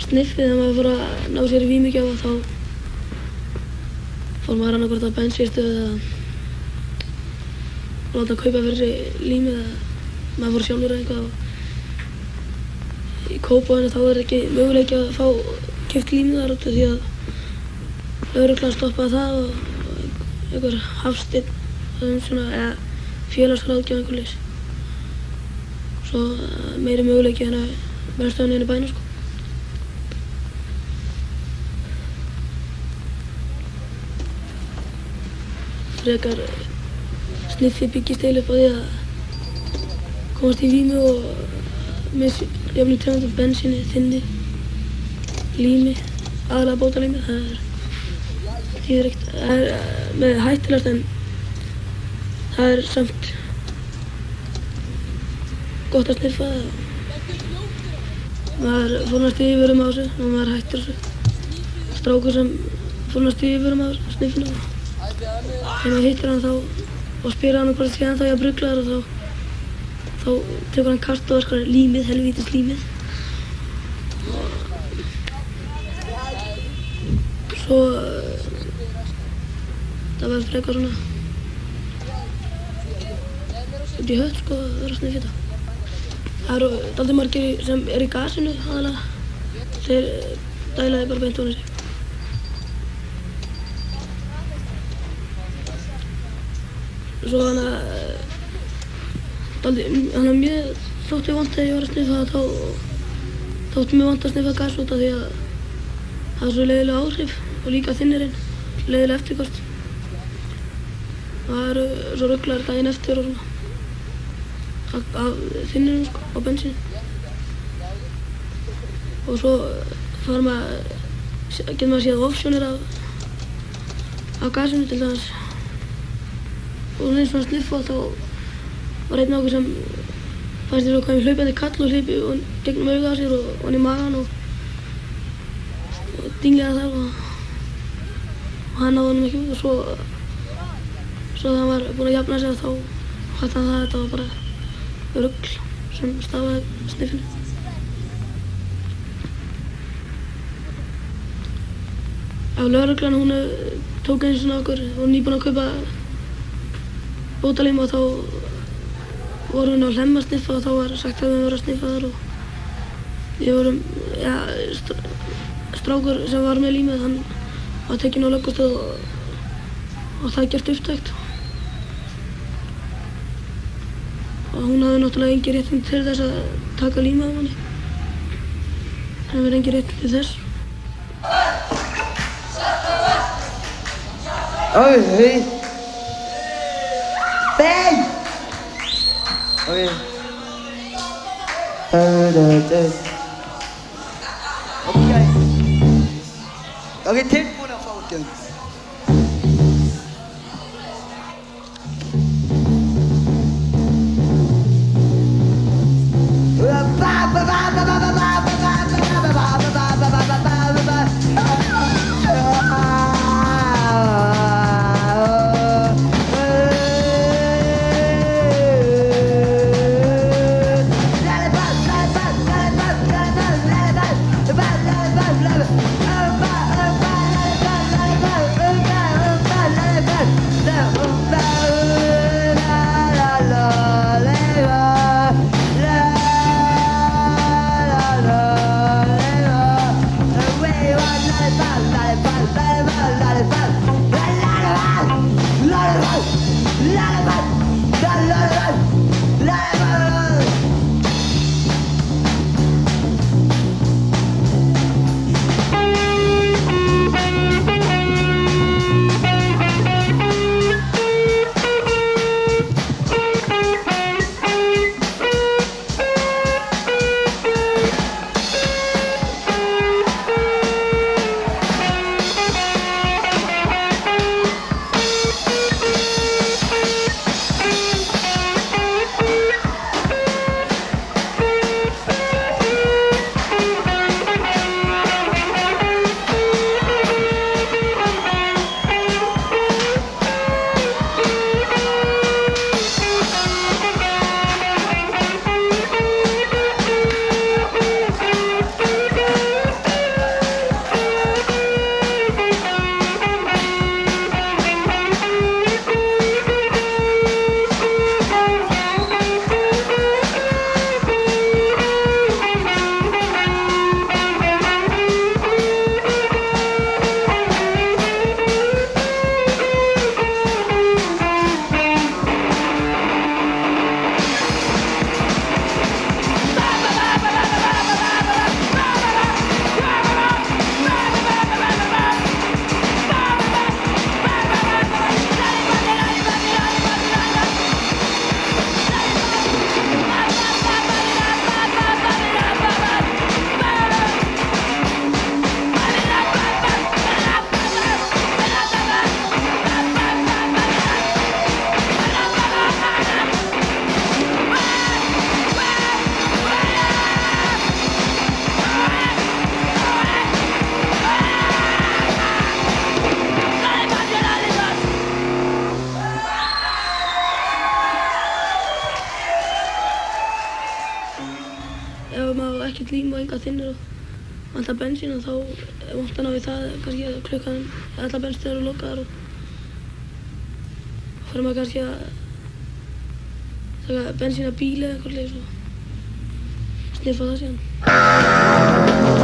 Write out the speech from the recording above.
sniffið þegar maður fór að ná sér í vímugjafa þá fór maður annaðhvort á bensínstöð eða láta kaupa fyrir sig límið eða maður fór sjálfur eða eitthvað. Í Kópavoginum þá ekki möguleiki að fá keypt límið þar út af því að lögreglan stoppaði það og einhver Hafsteinn eða félagsráðgjafi einhver leys. Svo meiri möguleiki en að verðstöðinni í bænum sko. Frekar sniffið byggist eiginlega upp á því að komast í vímu og með jöfnum tegundum bensíni, þynni, lími, aðalega bótalími. Það þýðir ekkert, það með hættulegast en það samt gott að sniffa það. Maður fór næstu yfirum á þessu og maður hættir þessu. Strákur sem fór næstu yfirum á sniffinu og þegar maður hittir hann þá og spyr hann hvort sé hann þá ég að bruglaður og þá tekur hann kast og öskrar límið, helvítis límið. Og svo það var frekar svona út í hött sko að vera að sniffa þetta. Það eru dálítið margir sem í gasinu aðalega. Þeir dælaði bara beint ofan í sig. Svo mér þótti vant þegar ég var að sniffa það, þá þótti mér vant að sniffa gas út af því að það er svo leiðileg áhrif og líka þynnirinn, leiðileg eftirköst. Það eru svo ruglaðir daginn eftir og svona af þynnirinn sko, á bensíni. Og svo getur maður séð opsjónir af gasinu til dæmis. Og eins og að sniffa þá var einn okkur sem fannst þér að koma hlaupandi kall og hleypi gegnum auga á sér og hann í magan og dinglaði þar og hann náði honum ekki út og svo þegar hann var búinn að jafna sig þá hætti hann það að þetta var bara rugl sem stafaði sniffinu. Af lögreglan hún tók einu svona okkur og nýbúin að kaupa bótalím og þá voru hún á Hlemm að sniffa og þá var sagt að við vorum að sniffa þar og við vorum, strákur sem var með límið, hann var tekinn á löggustöð og það gert upptækt. Og hún hafði náttúrulega engin réttindi til þess að taka límið af henni. Það var engin réttindi til þess. Oi! Bang! Okay. Okay, tempoen er for igen. markað þinnir og vantar bensín og þá vantar ná við það kannski að klukkan allar bensinstöðvar eru lokaðar og þá fer maður kannski að taka bensín af bíl eða eitthvað og sniffa það síðan.